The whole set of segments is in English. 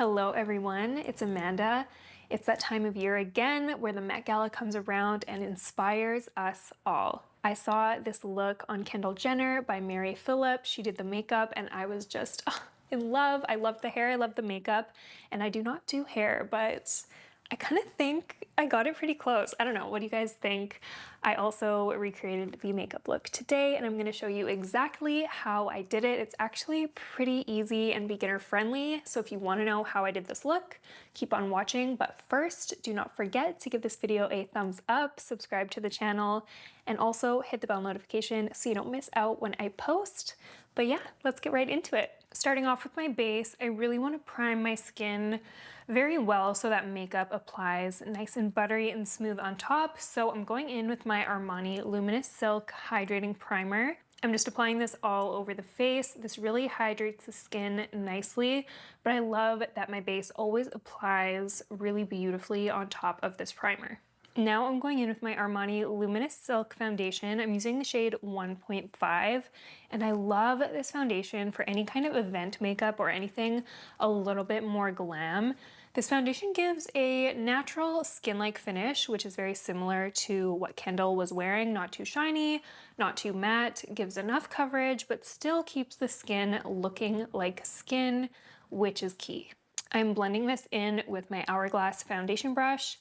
Hello everyone, it's Amanda. It's that time of year again where the Met Gala comes around and inspires us all. I saw this look on Kendall Jenner by Mary Phillip. She did the makeup and I was just in love. I love the hair, I love the makeup, and I do not do hair, but I kind of think I got it pretty close. I don't know, what do you guys think? I also recreated the makeup look today and I'm going to show you exactly how I did it. It's actually pretty easy and beginner friendly, so if you want to know how I did this look, keep on watching. But first, do not forget to give this video a thumbs up, subscribe to the channel, and also hit the bell notification so you don't miss out when I post. But yeah, let's get right into it. Starting off with my base, I really want to prime my skin very well so that makeup applies nice and buttery and smooth on top. So I'm going in with my Armani Luminous Silk Hydrating Primer. I'm just applying this all over the face. This really hydrates the skin nicely, but I love that my base always applies really beautifully on top of this primer. Now I'm going in with my Armani Luminous Silk Foundation. I'm using the shade 1.5, and I love this foundation for any kind of event makeup or anything a little bit more glam. This foundation gives a natural skin-like finish, which is very similar to what Kendall was wearing. Not too shiny, not too matte, gives enough coverage, but still keeps the skin looking like skin, which is key. I'm blending this in with my Hourglass foundation brush,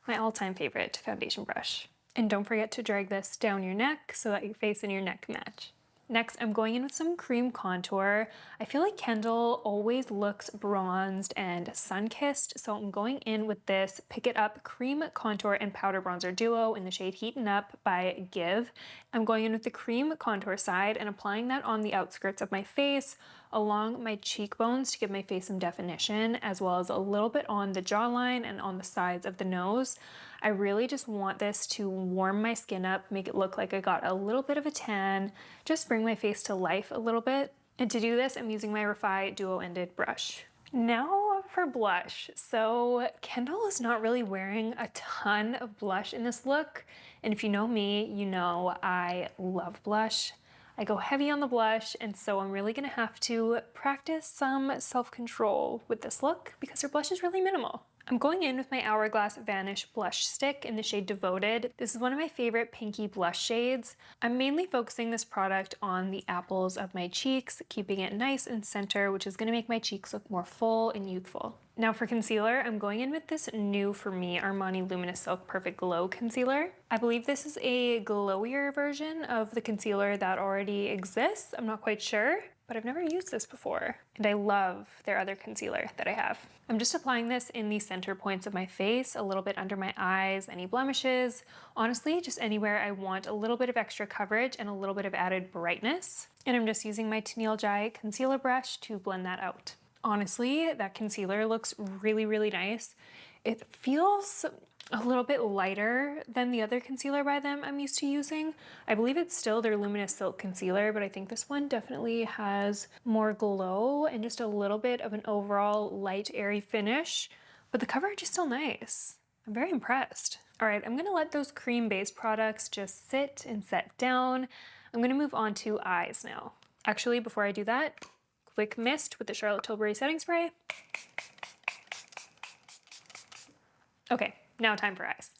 my all-time favorite foundation brush. And don't forget to drag this down your neck so that your face and your neck match. Next, I'm going in with some cream contour. I feel like Kendall always looks bronzed and sun-kissed, so I'm going in with this Pick It Up Cream Contour and Powder Bronzer Duo in the shade Heatin' Up by Give. I'm going in with the cream contour side and applying that on the outskirts of my face, along my cheekbones to give my face some definition, as well as a little bit on the jawline and on the sides of the nose. I really just want this to warm my skin up, make it look like I got a little bit of a tan, just bring my face to life a little bit. And to do this, I'm using my Refi Duo-Ended brush. Now for blush. So Kendall is not really wearing a ton of blush in this look. And if you know me, you know I love blush. I go heavy on the blush, and so I'm really gonna have to practice some self-control with this look because her blush is really minimal. I'm going in with my Hourglass Vanish Blush Stick in the shade Devoted. This is one of my favorite pinky blush shades. I'm mainly focusing this product on the apples of my cheeks, keeping it nice and center, which is gonna make my cheeks look more full and youthful. Now for concealer, I'm going in with this new for me Armani Luminous Silk Perfect Glow Concealer. I believe this is a glowier version of the concealer that already exists. I'm not quite sure, but I've never used this before. And I love their other concealer that I have. I'm just applying this in the center points of my face, a little bit under my eyes, any blemishes, honestly, just anywhere I want a little bit of extra coverage and a little bit of added brightness. And I'm just using my Tennille Jai concealer brush to blend that out. Honestly, that concealer looks really, really nice. It feels a little bit lighter than the other concealer by them I'm used to using. I believe it's still their Luminous Silk concealer, but I think this one definitely has more glow and just a little bit of an overall light, airy finish, but the coverage is still nice. I'm very impressed. All right, I'm gonna let those cream-based products just sit and set down. I'm gonna move on to eyes now. Actually, before I do that, quick mist with the Charlotte Tilbury setting spray. Okay, now time for eyes.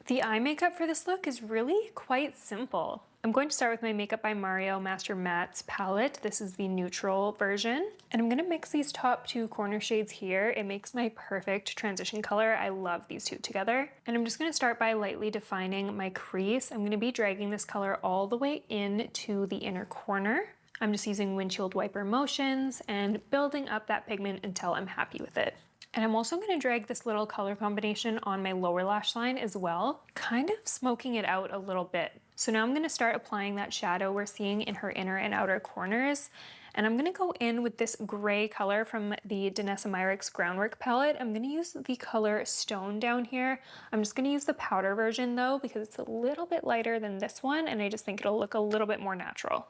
The eye makeup for this look is really quite simple. I'm going to start with my Makeup by Mario Master Mattes palette. This is the neutral version. And I'm gonna mix these top two corner shades here. It makes my perfect transition color. I love these two together. And I'm just gonna start by lightly defining my crease. I'm gonna be dragging this color all the way into the inner corner. I'm just using windshield wiper motions and building up that pigment until I'm happy with it. And I'm also gonna drag this little color combination on my lower lash line as well, kind of smoking it out a little bit. So now I'm gonna start applying that shadow we're seeing in her inner and outer corners. And I'm gonna go in with this gray color from the Danessa Myricks Groundwork palette. I'm gonna use the color Stone down here. I'm just gonna use the powder version though, because it's a little bit lighter than this one, and I just think it'll look a little bit more natural.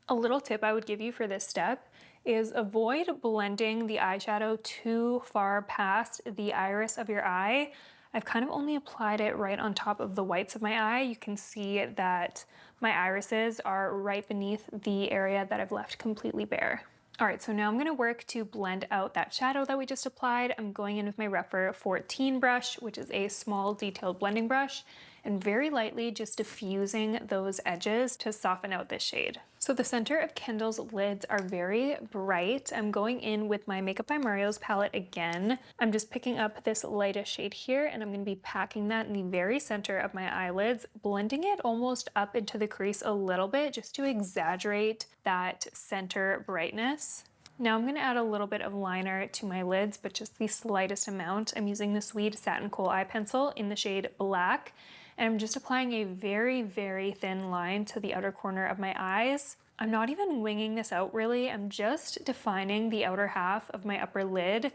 A little tip I would give you for this step is avoid blending the eyeshadow too far past the iris of your eye. I've kind of only applied it right on top of the whites of my eye. You can see that my irises are right beneath the area that I've left completely bare. All right, so now I'm gonna work to blend out that shadow that we just applied. I'm going in with my Rephr 14 brush, which is a small detailed blending brush, and very lightly just diffusing those edges to soften out this shade. So the center of Kendall's lids are very bright. I'm going in with my Makeup by Mario's palette again. I'm just picking up this lightest shade here, and I'm gonna be packing that in the very center of my eyelids, blending it almost up into the crease a little bit just to exaggerate that center brightness. Now I'm going to add a little bit of liner to my lids, but just the slightest amount. I'm using the Sweet Satin Kohl eye pencil in the shade Black, and I'm just applying a very, very thin line to the outer corner of my eyes. I'm not even winging this out really, I'm just defining the outer half of my upper lid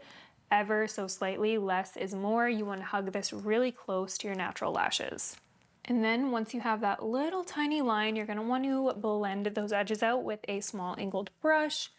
ever so slightly. Less is more. You want to hug this really close to your natural lashes. And then once you have that little tiny line, you're going to want to blend those edges out with a small angled brush.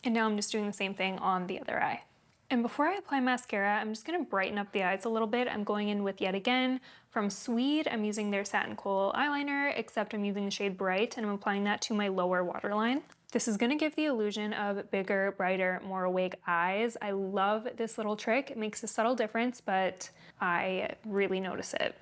And now I'm just doing the same thing on the other eye. And before I apply mascara, I'm just gonna brighten up the eyes a little bit. I'm going in with, yet again, from Swede, I'm using their Satin Kohl eyeliner, except I'm using the shade Bright, and I'm applying that to my lower waterline. This is gonna give the illusion of bigger, brighter, more awake eyes. I love this little trick. It makes a subtle difference, but I really notice it.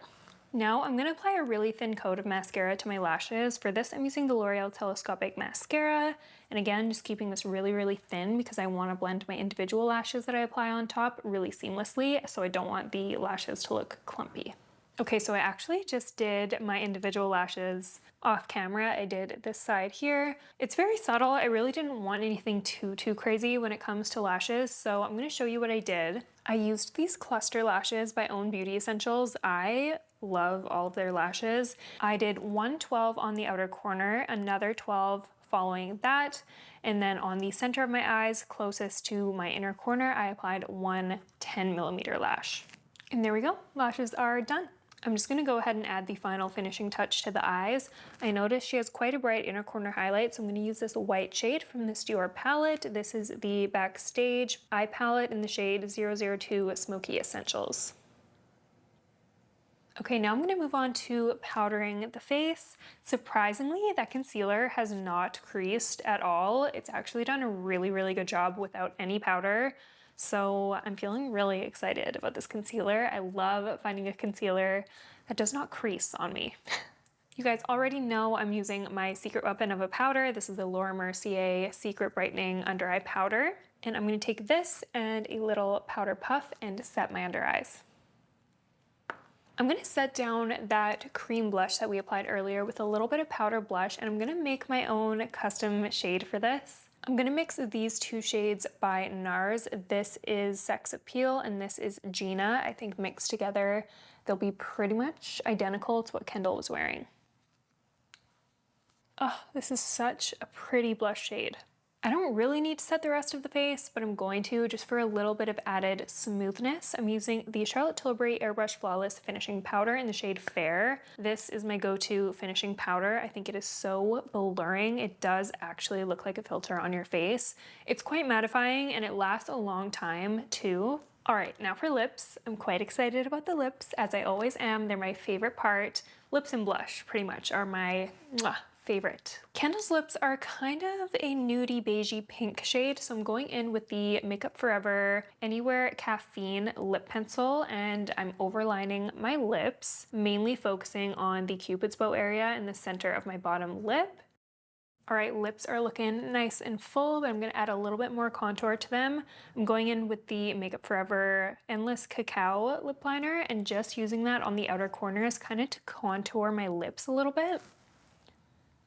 Now I'm going to apply a really thin coat of mascara to my lashes. For this, I'm using the L'Oreal Telescopic Mascara. And again, just keeping this really, really thin because I want to blend my individual lashes that I apply on top really seamlessly, so I don't want the lashes to look clumpy. Okay, so I actually just did my individual lashes off camera. I did this side here. It's very subtle. I really didn't want anything too crazy when it comes to lashes, so I'm going to show you what I did. I used these cluster lashes by Own Beauty Essentials. I love all of their lashes. I did 112 on the outer corner, another 12 following that, and then on the center of my eyes closest to my inner corner, I applied one 10mm lash. And there we go, lashes are done. I'm just going to go ahead and add the final finishing touch to the eyes. I noticed she has quite a bright inner corner highlight, so I'm going to use this white shade from this Dior palette. This is the Backstage eye palette in the shade 002 Smoky Essentials. Okay, now I'm going to move on to powdering the face. Surprisingly, that concealer has not creased at all. It's actually done a really, really good job without any powder. So I'm feeling really excited about this concealer. I love finding a concealer that does not crease on me. You guys already know I'm using my secret weapon of a powder. This is the Laura Mercier Secret Brightening Under Eye Powder. And I'm going to take this and a little powder puff and set my under eyes. I'm going to set down that cream blush that we applied earlier with a little bit of powder blush, and I'm going to make my own custom shade for this. I'm going to mix these two shades by NARS. This is Sex Appeal and this is Gina. I think mixed together, they'll be pretty much identical to what Kendall was wearing. Oh, this is such a pretty blush shade. I don't really need to set the rest of the face, but I'm going to just for a little bit of added smoothness. I'm using the Charlotte Tilbury Airbrush Flawless Finishing Powder in the shade Fair. This is my go-to finishing powder. I think it is so blurring. It does actually look like a filter on your face. It's quite mattifying and it lasts a long time too. All right, now for lips. I'm quite excited about the lips, as I always am. They're my favorite part. Lips and blush, pretty much, are my favorite. Kendall's lips are kind of a nudie beigey pink shade, so I'm going in with the Makeup Forever Anywhere Caffeine lip pencil, and I'm overlining my lips, mainly focusing on the Cupid's bow area in the center of my bottom lip. All right, lips are looking nice and full, but I'm gonna add a little bit more contour to them. I'm going in with the Makeup Forever Endless Cacao lip liner and just using that on the outer corners kind of to contour my lips a little bit.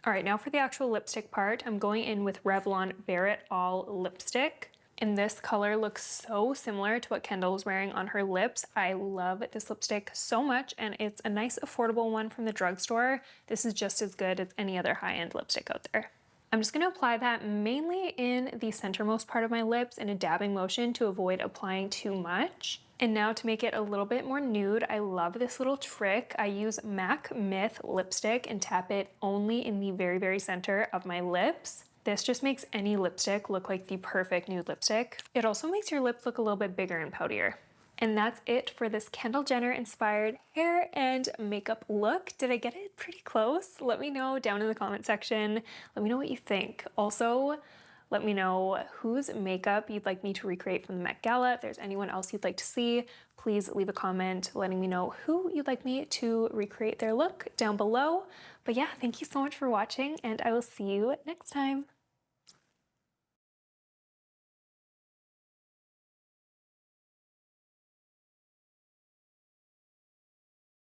All right, now for the actual lipstick part, I'm going in with Revlon Bare It All lipstick. And this color looks so similar to what Kendall was wearing on her lips. I love this lipstick so much, and it's a nice affordable one from the drugstore. This is just as good as any other high-end lipstick out there. I'm just gonna apply that mainly in the centermost part of my lips in a dabbing motion to avoid applying too much. And now to make it a little bit more nude, I love this little trick. I use MAC Myth lipstick and tap it only in the very, very center of my lips. This just makes any lipstick look like the perfect nude lipstick. It also makes your lips look a little bit bigger and poutier. And that's it for this Kendall Jenner inspired hair and makeup look. Did I get it pretty close? Let me know down in the comment section. Let me know what you think. Also, Let me know whose makeup you'd like me to recreate from the Met Gala. If there's anyone else you'd like to see, please leave a comment letting me know who you'd like me to recreate their look down below. But yeah, thank you so much for watching, and I will see you next time.